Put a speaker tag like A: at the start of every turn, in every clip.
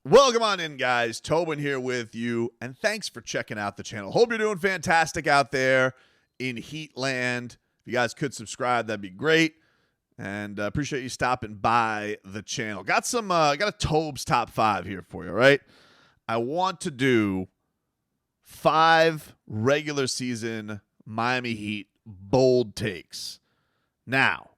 A: Welcome on in, guys. Tobin here with you, and thanks for checking out the channel. Hope you're doing fantastic out there in Heatland. If you guys could subscribe, that'd be great. And appreciate you stopping by the channel. Got a Tobes top 5 here for you, all right? I want to do 5 regular season Miami Heat bold takes. Now,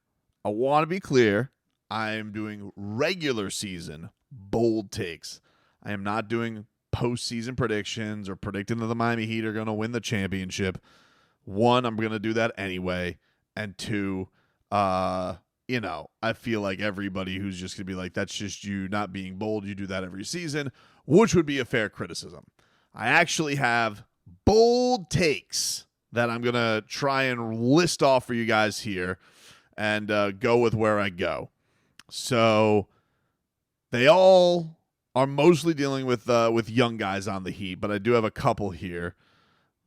A: I want to be clear. I am doing regular season bold takes. I am not doing postseason predictions or predicting that the Miami Heat are going to win the championship. 1, I'm going to do that anyway. And 2, I feel like everybody who's just going to be like, that's just you not being bold. You do that every season, which would be a fair criticism. I actually have bold takes that I'm going to try and list off for you guys here and go with where I go. So they all are mostly dealing with young guys on the Heat, but I do have a couple here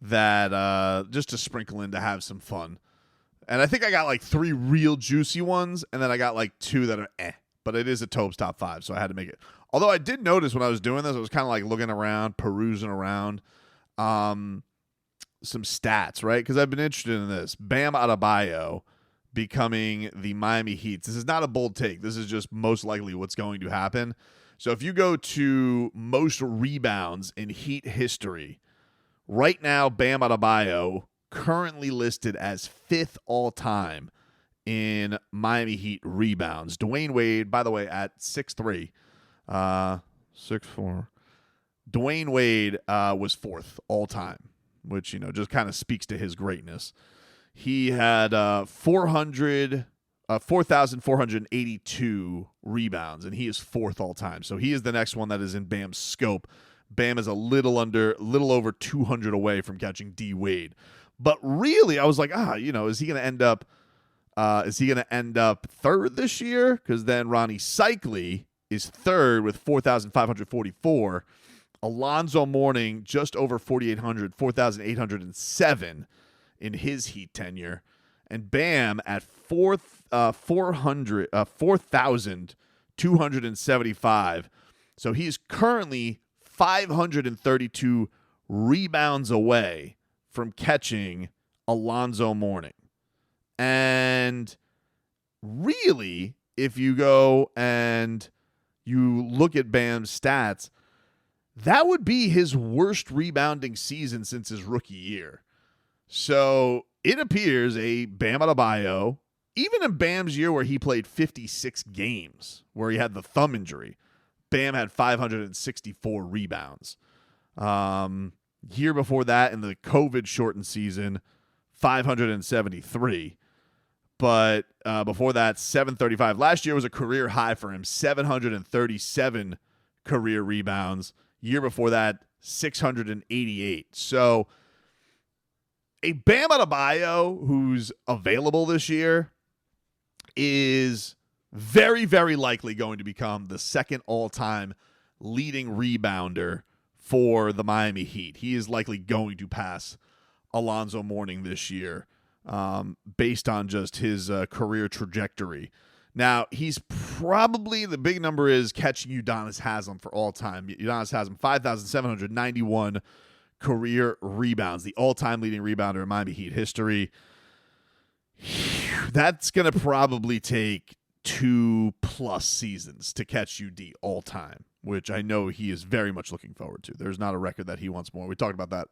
A: that just to sprinkle in to have some fun. And I think I got like 3 real juicy ones, and then I got like 2 that are but it is a Tobes top 5, so I had to make it. Although I did notice when I was doing this, I was kind of like looking around, perusing around some stats, right? Because I've been interested in this. Bam Adebayo becoming the Miami Heat. This is not a bold take. This is just most likely what's going to happen. So if you go to most rebounds in Heat history, right now Bam Adebayo currently listed as 5th all-time in Miami Heat rebounds. Dwayne Wade, by the way, at 6'3", 6'4". Dwayne Wade was 4th all-time, which, just kind of speaks to his greatness. He had 4,482 rebounds, and he is 4th all time. So he is the next one that is in Bam's scope. Bam is a little over 200 away from catching D Wade. But really, I was like, is he going to end up? Is he going to end up 3rd this year? Because then Ronnie Cycli is 3rd with 4,544. Alonzo Mourning just over 4,800, 4,807 in his Heat tenure, and Bam at 4,275. So he's currently 532 rebounds away from catching Alonzo Mourning. And really, if you go and you look at Bam's stats, that would be his worst rebounding season since his rookie year. So it appears a Bam Adebayo, even in Bam's year where he played 56 games, where he had the thumb injury, Bam had 564 rebounds. Year before that, in the COVID-shortened season, 573. But before that, 735. Last year was a career high for him, 737 career rebounds. Year before that, 688. So a Bam Adebayo who's available this year is very, very likely going to become the 2nd all-time leading rebounder for the Miami Heat. He is likely going to pass Alonzo Mourning this year based on just his career trajectory. Now, he's probably, the big number is catching Udonis Haslem for all time. Udonis Haslem, 5,791 career rebounds, the all-time leading rebounder in Miami Heat history. That's going to probably take 2+ seasons to catch UD all-time, which I know he is very much looking forward to. There's not a record that he wants more. We talked about that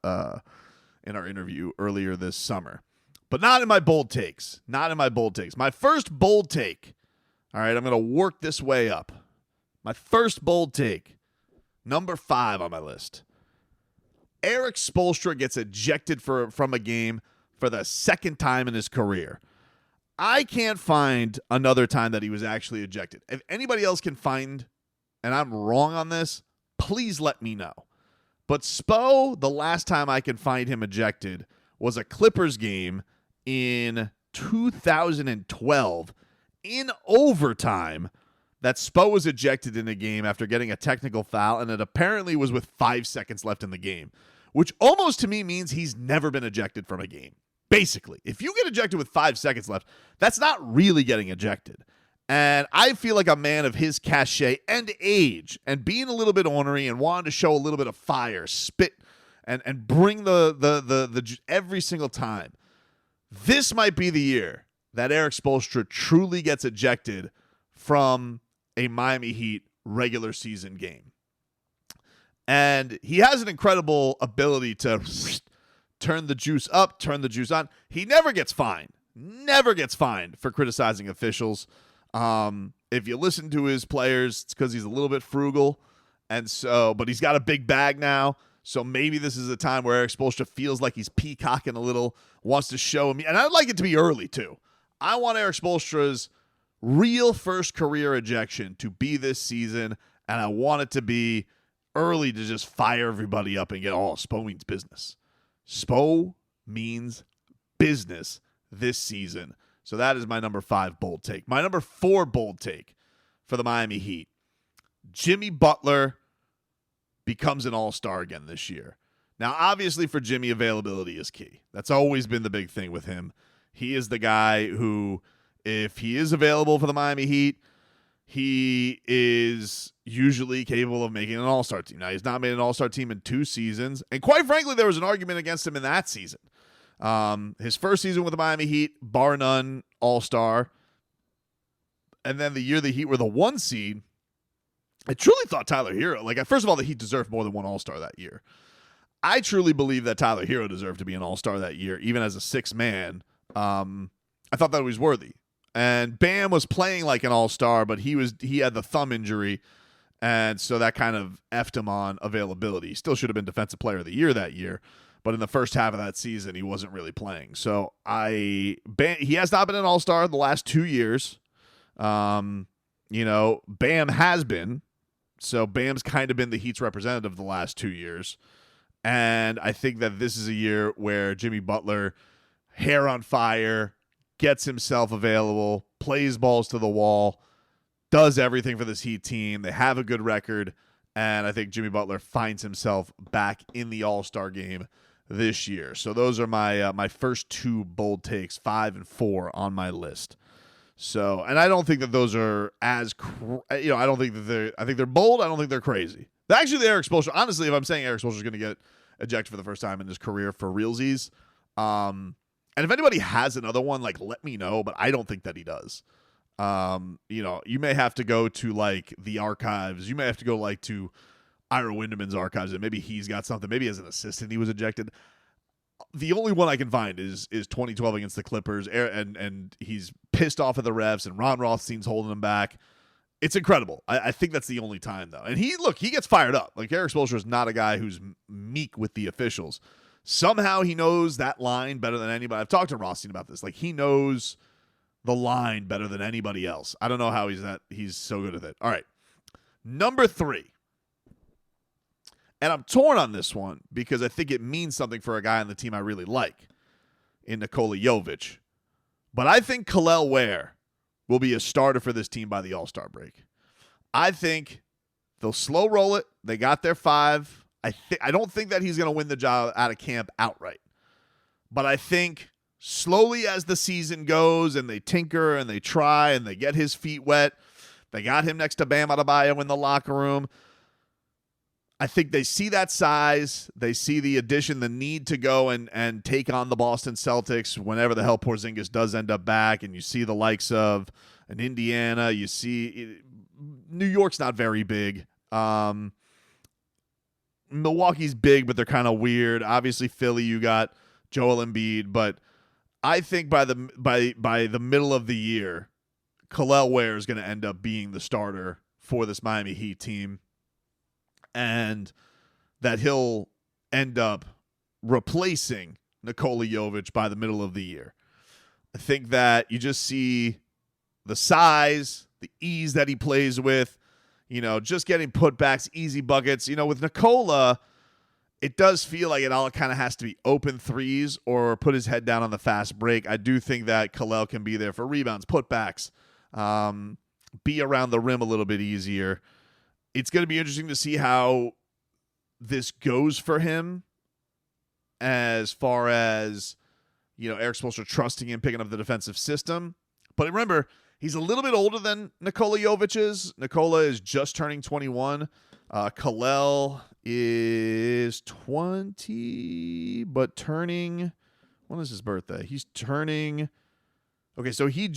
A: in our interview earlier this summer. But not in my bold takes. Not in my bold takes. My first bold take, all right, I'm going to work this way up. My first bold take, number 5 on my list. Erik Spoelstra gets ejected from a game for the 2nd time in his career. I can't find another time that he was actually ejected. If anybody else can find, and I'm wrong on this, please let me know. But Spo, the last time I can find him ejected was a Clippers game in 2012 in overtime that Spo was ejected in a game after getting a technical foul, and it apparently was with 5 seconds left in the game, which almost to me means he's never been ejected from a game. Basically, if you get ejected with 5 seconds left, that's not really getting ejected. And I feel like a man of his cachet and age and being a little bit ornery and wanting to show a little bit of fire, spit, and bring the every single time. This might be the year that Erik Spoelstra truly gets ejected from a Miami Heat regular season game. And he has an incredible ability to turn the juice up, turn the juice on. He never gets fined. Never gets fined for criticizing officials. If you listen to his players, it's because he's a little bit frugal. But he's got a big bag now. So maybe this is a time where Erik Spoelstra feels like he's peacocking a little, wants to show him. And I'd like it to be early, too. I want Erik Spoelstra's real first career ejection to be this season, and I want it to be early to just fire everybody up and get, Spo means business. Spo means business this season. So that is my number 5 bold take. My number 4 bold take for the Miami Heat. Jimmy Butler becomes an all-star again this year. Now, obviously for Jimmy, availability is key. That's always been the big thing with him. He is the guy who, if he is available for the Miami Heat, he is usually capable of making an all-star team. Now, he's not made an all-star team in 2 seasons. And quite frankly, there was an argument against him in that season. His first season with the Miami Heat, bar none, all-star. And then the year the Heat were the 1 seed, I truly thought Tyler Herro, first of all, the Heat deserved more than 1 all-star that year. I truly believe that Tyler Herro deserved to be an all-star that year, even as a 6th man. I thought that he was worthy. And Bam was playing like an all-star, but he had the thumb injury, and so that kind of effed him on availability. He still should have been Defensive Player of the Year that year, but in the first half of that season, he wasn't really playing. So he has not been an all-star the last 2 years. Bam has been. So Bam's kind of been the Heat's representative the last 2 years. And I think that this is a year where Jimmy Butler, hair on fire, gets himself available, plays balls to the wall, does everything for this Heat team. They have a good record, and I think Jimmy Butler finds himself back in the All-Star game this year. So those are my first 2 bold takes, 5 and 4 on my list. So, and I don't think that those are I don't think that I think they're bold. I don't think they're crazy. Actually, the Erik Spoelstra, honestly, if I'm saying Erik Spoelstra is going to get ejected for the first time in his career for realsies, and if anybody has another one, let me know, but I don't think that he does. You may have to go to the archives. You may have to go to Ira Windeman's archives, and maybe he's got something. Maybe as an assistant he was ejected. The only one I can find is 2012 against the Clippers, and he's pissed off at the refs, and Ron Rothstein's holding him back. It's incredible. I think that's the only time, though. And he gets fired up. Erik Spoelstra is not a guy who's meek with the officials. Somehow he knows that line better than anybody. I've talked to Rothstein about this. He knows the line better than anybody else. I don't know how he's so good at it. All right. Number 3. And I'm torn on this one because I think it means something for a guy on the team I really like in Nikola Jovic. But I think Kel'el Ware will be a starter for this team by the All-Star break. I think they'll slow roll it. They got their 5. I don't think that he's going to win the job out of camp outright. But I think slowly as the season goes and they tinker and they try and they get his feet wet, they got him next to Bam Adebayo in the locker room. I think they see that size. They see the addition, the need to go and take on the Boston Celtics whenever the hell Porzingis does end up back. And you see the likes of an Indiana. You see New York's not very big. Milwaukee's big, but they're kind of weird. Obviously, Philly, you got Joel Embiid. But I think by the middle of the year, Kel'el Ware is going to end up being the starter for this Miami Heat team. And that he'll end up replacing Nikola Jovic by the middle of the year. I think that you just see the size, the ease that he plays with, just getting putbacks, easy buckets. With Nikola, it does feel like it all kind of has to be open threes or put his head down on the fast break. I do think that Kel'el can be there for rebounds, putbacks, be around the rim a little bit easier. It's going to be interesting to see how this goes for him as far as, Erik Spoelstra trusting him, picking up the defensive system. But remember, He's a little bit older than Nikola Jovic is. Nikola is just turning 21. Kel'el is 20, but turning, when is his birthday? He's turning, okay, so he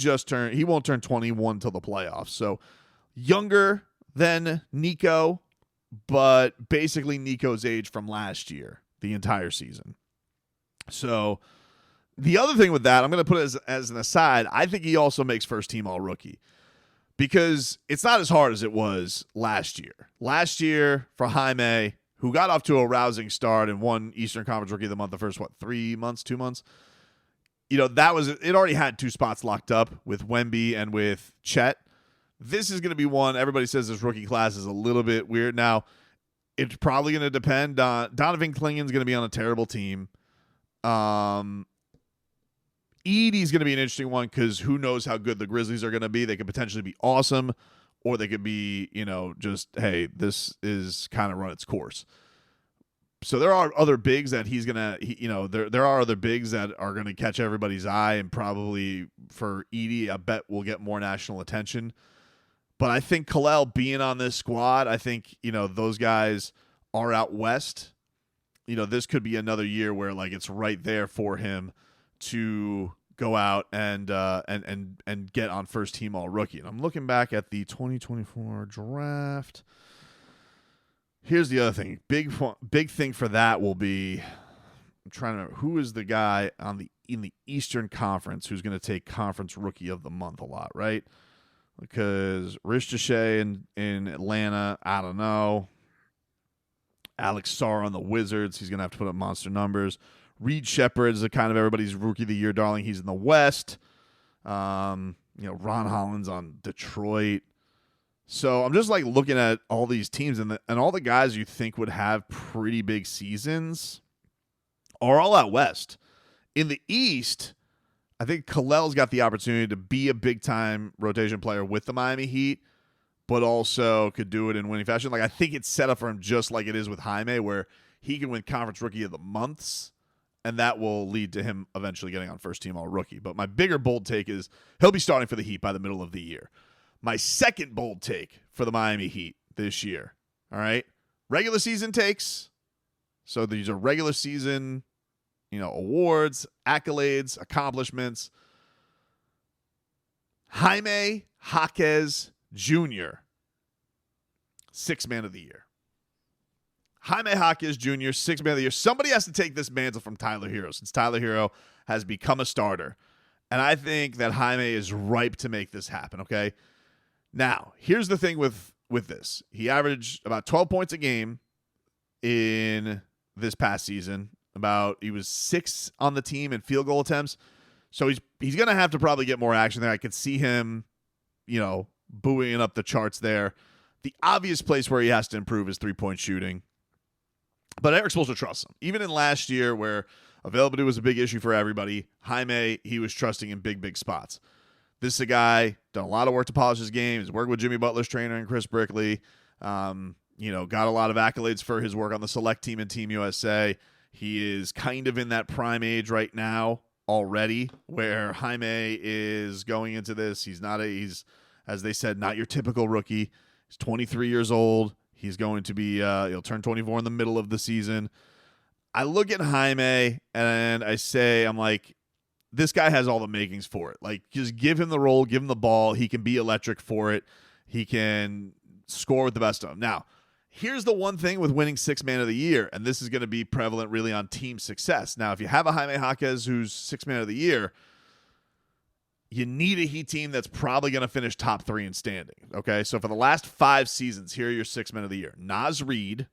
A: won't turn 21 till the playoffs. So younger than Nico, but basically Nico's age from last year, the entire season. So the other thing with that, I'm going to put it as an aside, I think he also makes first team all-rookie because it's not as hard as it was last year. Last year for Jaime, who got off to a rousing start and won Eastern Conference Rookie of the Month the first, 2 months? It already had 2 spots locked up with Wemby and with Chet. This is going to be one, everybody says this rookie class is a little bit weird. Now, it's probably going to depend on, Donovan Klingon's going to be on a terrible team. Edey's going to be an interesting one because who knows how good the Grizzlies are going to be. They could potentially be awesome, or they could be, just, hey, this is kind of run its course. So there are other bigs that he's going to, there are other bigs that are going to catch everybody's eye, and probably for Edey, I bet will get more national attention. But I think Kel'el being on this squad, I think, those guys are out west. This could be another year where it's right there for him to go out and get on first team all rookie. And I'm looking back at the 2024 draft. Here's the other thing. Big thing for that will be, I'm trying to remember who is the guy in the Eastern Conference who's going to take conference rookie of the month a lot, right? Because Rich Deshay in Atlanta, I don't know. Alex Sarr on the Wizards, he's going to have to put up monster numbers. Reed Shepherd is a kind of everybody's rookie of the year darling. He's in the West. Ron Holland's on Detroit. So I'm just looking at all these teams and all the guys you think would have pretty big seasons are all out West. In the East, I think Kel'el's got the opportunity to be a big-time rotation player with the Miami Heat, but also could do it in winning fashion. I think it's set up for him just like it is with Jaime, where he can win Conference Rookie of the Months, and that will lead to him eventually getting on first team all-rookie. But my bigger bold take is he'll be starting for the Heat by the middle of the year. My second bold take for the Miami Heat this year, all right? Regular season takes. So these are regular season, awards, accolades, accomplishments. Jaime Jaquez Jr., Sixth Man of the Year. Jaime Jaquez Jr., Sixth Man of the Year. Somebody has to take this mantle from Tyler Herro, since Tyler Herro has become a starter. And I think that Jaime is ripe to make this happen, okay? Now, here's the thing with this. He averaged about 12 points a game in this past season. He was 6th on the team in field goal attempts. So he's going to have to probably get more action there. I could see him, buoying up the charts there. The obvious place where he has to improve is three-point shooting. But Eric's supposed to trust him. Even in last year where availability was a big issue for everybody, Jaime, he was trusting in big, big spots. This is a guy, done a lot of work to polish his game. He's worked with Jimmy Butler's trainer and Chris Brickley. Got a lot of accolades for his work on the select team and Team USA. He is kind of in that prime age right now already where Jaime is going into this. He's, as they said, not your typical rookie. He's 23 years old. He's going to be, he'll turn 24 in the middle of the season. I look at Jaime and I'm like, this guy has all the makings for it. Just give him the role, give him the ball. He can be electric for it. He can score with the best of them. Now, here's the one thing with winning Sixth Man of the Year, and this is going to be prevalent really on team success. Now, if you have a Jaime Jaquez who's Sixth Man of the Year, you need a Heat team that's probably going to finish top 3 in standing. Okay, so for the last 5 seasons, here are your Sixth Men of the Year. Naz Reid.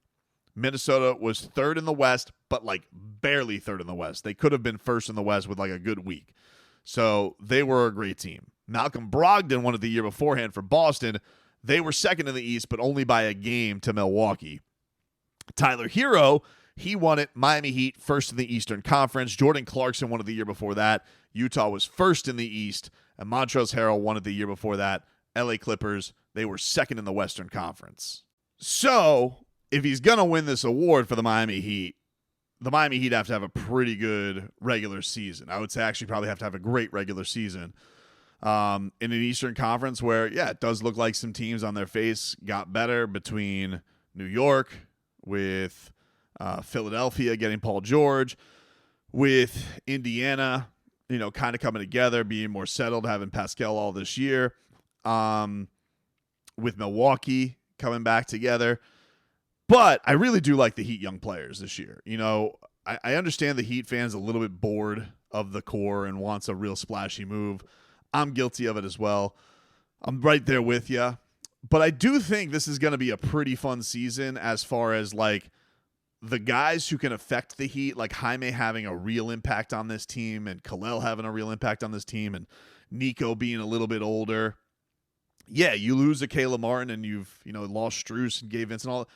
A: Minnesota was 3rd in the West, but barely 3rd in the West. They could have been 1st in the West with a good week. So they were a great team. Malcolm Brogdon won it the year beforehand for Boston. They were 2nd in the East, but only by a game to Milwaukee. Tyler Herro, he won it. Miami Heat, 1st in the Eastern Conference. Jordan Clarkson won it the year before that. Utah was 1st in the East. And Montrezl Harrell won it the year before that. LA Clippers, they were 2nd in the Western Conference. So if he's going to win this award for the Miami Heat have to have a pretty good regular season. I would say actually probably have to have a great regular season. in an Eastern Conference where, yeah, it does look like some teams on their face got better between New York with Philadelphia getting Paul George, with Indiana, kind of coming together, being more settled, having Pascal all this year, with Milwaukee coming back together. But I really do like the Heat young players this year. I understand the Heat fans a little bit bored of the core and wants a real splashy move. I'm guilty of it as well. I'm right there with you. But I do think this is going to be a pretty fun season as far as like the guys who can affect the Heat, like Jaime having a real impact on this team and Kel'el having a real impact on this team and Nico being a little bit older. Yeah, you lose a Caleb Martin and you've lost Strus and Gabe Vincent and all.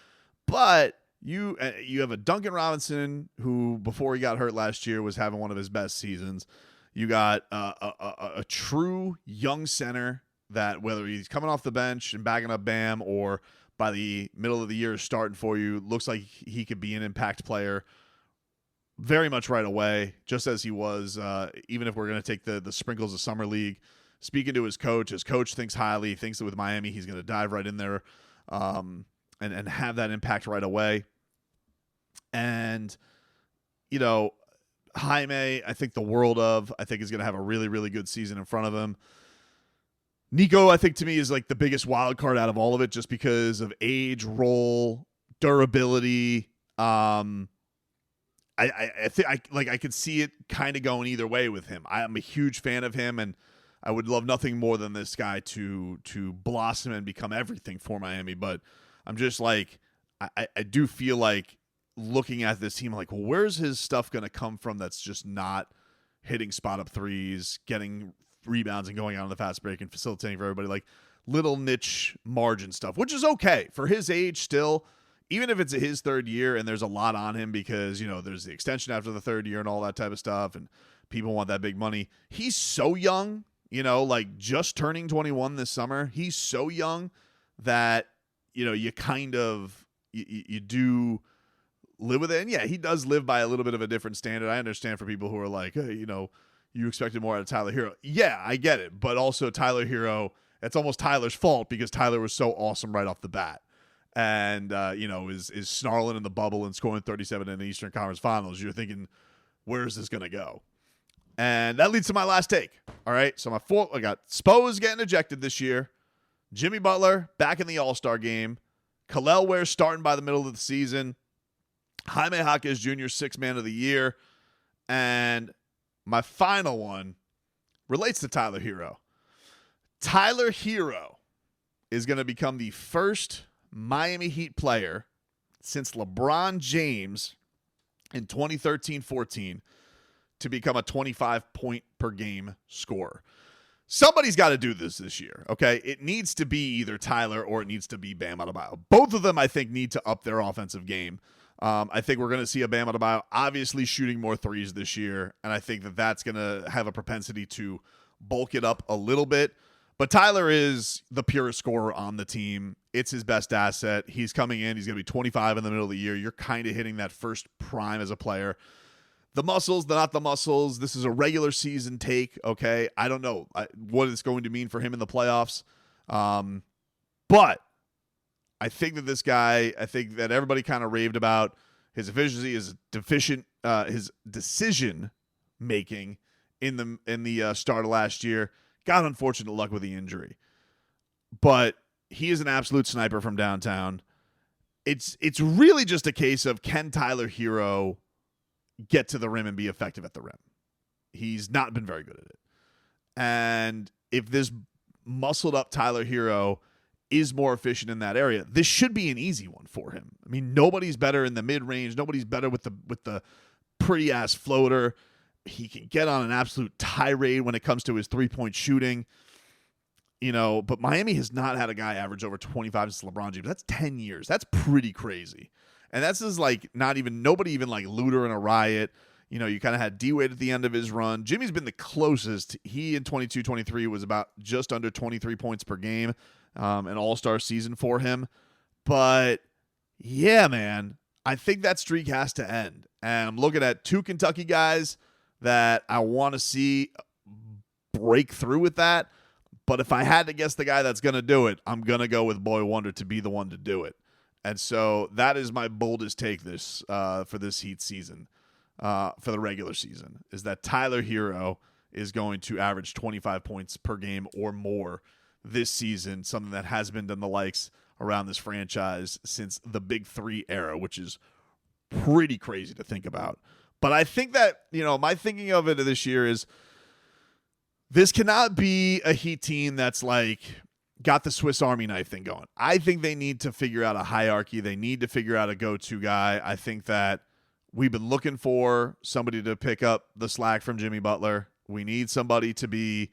A: But you have a Duncan Robinson who, before he got hurt last year, was having one of his best seasons. You got a true young center that, whether he's coming off the bench and backing up Bam or by the middle of the year starting for you, looks like he could be an impact player very much right away, just as he was, even if we're going to take the sprinkles of Summer League. Speaking to his coach thinks highly, thinks that with Miami he's going to dive right in there and have that impact right away. And, Jaime, I think the world of. I think is going to have a really, really good season in front of him. Nico, I think to me is like the biggest wild card out of all of it, just because of age, role, durability. I think I could see it kind of going either way with him. I'm a huge fan of him, and I would love nothing more than this guy to blossom and become everything for Miami. But I'm just like, I do feel like looking at this team, like, well, where's his stuff going to come from that's just not hitting spot up threes, getting rebounds and going out on the fast break and facilitating for everybody, like little niche margin stuff, which is okay for his age still, even if it's his third year and there's a lot on him because, there's the extension after the third year and all that type of stuff and people want that big money. He's so young, like just turning 21 this summer. He's so young that, you kind of, you do live with it. And yeah, he does live by a little bit of a different standard. I understand for people who are like, hey, you expected more out of Tyler Herro. Yeah, I get it. But also Tyler Herro, it's almost Tyler's fault because Tyler was so awesome right off the bat. And, is snarling in the bubble and scoring 37 in the Eastern Conference Finals. You're thinking, where's this going to go? And that leads to my last take. All right, so I got Spo's getting ejected this year. Jimmy Butler back in the All-Star game. Kel'el Ware starting by the middle of the season. Jaime Jaquez Jr., sixth man of the year. And my final one relates to Tyler Herro. Tyler Herro is going to become the first Miami Heat player since LeBron James in 2013-14 to become a 25-point-per-game scorer. Somebody's got to do this year, okay? It needs to be either Tyler or it needs to be Bam Adebayo. Both of them, I think, need to up their offensive game. I think we're going to see a Bam Adebayo obviously shooting more threes this year, and I think that that's going to have a propensity to bulk it up a little bit. But Tyler is the purest scorer on the team. It's his best asset. He's coming in. He's going to be 25 in the middle of the year. You're kind of hitting that first prime as a player. The muscles, not the muscles. This is a regular season take, okay? I don't know what it's going to mean for him in the playoffs. But I think that this guy, I think that everybody kind of raved about his efficiency, his decision making in the start of last year. Got unfortunate luck with the injury, but he is an absolute sniper from downtown. It's really just a case of, can Tyler Herro get to the rim and be effective at the rim? He's not been very good at it. And if this muscled up Tyler Herro is more efficient in that area, this should be an easy one for him. I mean, nobody's better in the mid-range. Nobody's better with the pretty-ass floater. He can get on an absolute tirade when it comes to his three-point shooting. But Miami has not had a guy average over 25 since LeBron James. That's 10 years. That's pretty crazy. And that's just like nobody even like Luder and a Riot. You kind of had D-Wade at the end of his run. Jimmy's been the closest. He in 22-23 was about just under 23 points per game. An all-star season for him. But yeah, man, I think that streak has to end. And I'm looking at two Kentucky guys that I want to see break through with that. But if I had to guess the guy that's going to do it, I'm going to go with Boy Wonder to be the one to do it. And so that is my boldest take for this Heat season, for the regular season, is that Tyler Herro is going to average 25 points per game or more this season, something that has been done the likes around this franchise since the Big Three era, which is pretty crazy to think about. But I think that, my thinking of it this year is this cannot be a Heat team that's like got the Swiss Army knife thing going. I think they need to figure out a hierarchy. They need to figure out a go-to guy. I think that we've been looking for somebody to pick up the slack from Jimmy Butler. We need somebody to be,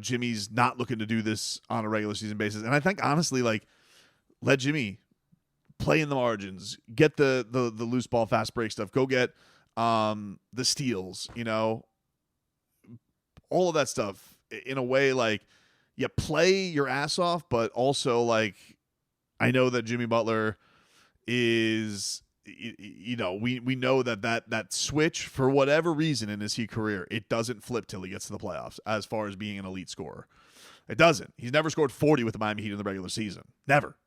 A: Jimmy's not looking to do this on a regular season basis. And I think, honestly, like, let Jimmy play in the margins, get the loose ball, fast break stuff, go get the steals, all of that stuff in a way, like, you play your ass off, but also, like, I know that Jimmy Butler is, we know that switch, for whatever reason in his Heat career, it doesn't flip till he gets to the playoffs as far as being an elite scorer. It doesn't. He's never scored 40 with the Miami Heat in the regular season. Never.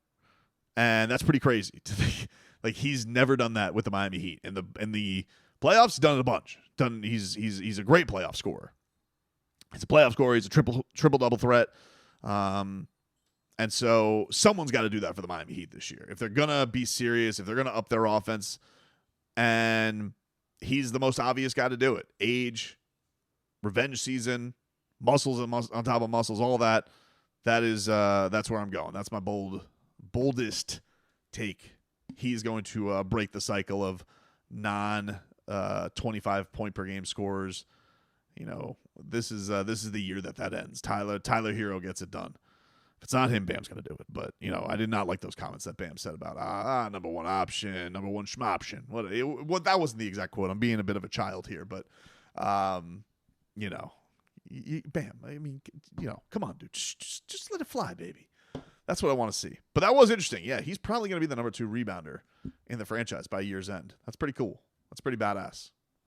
A: And that's pretty crazy to think. Like, he's never done that with the Miami Heat. In the playoffs, he's done it a bunch. He's a great playoff scorer. He's a playoff scorer. He's a triple-double threat. And so someone's got to do that for the Miami Heat this year. If they're going to be serious, if they're going to up their offense, and he's the most obvious guy to do it. Age, revenge season, muscles on top of muscles, all that. That's where I'm going. That's my boldest take. He's going to break the cycle of 25 point per game scorers. This is the year that ends. Tyler Herro gets it done. If it's not him, Bam's going to do it. But, I did not like those comments that Bam said about, number one option, number one schmoption. That wasn't the exact quote. I'm being a bit of a child here. But, Bam, I mean, come on, dude. Just let it fly, baby. That's what I want to see. But that was interesting. Yeah, he's probably going to be the number 2 rebounder in the franchise by year's end. That's pretty cool. That's pretty badass.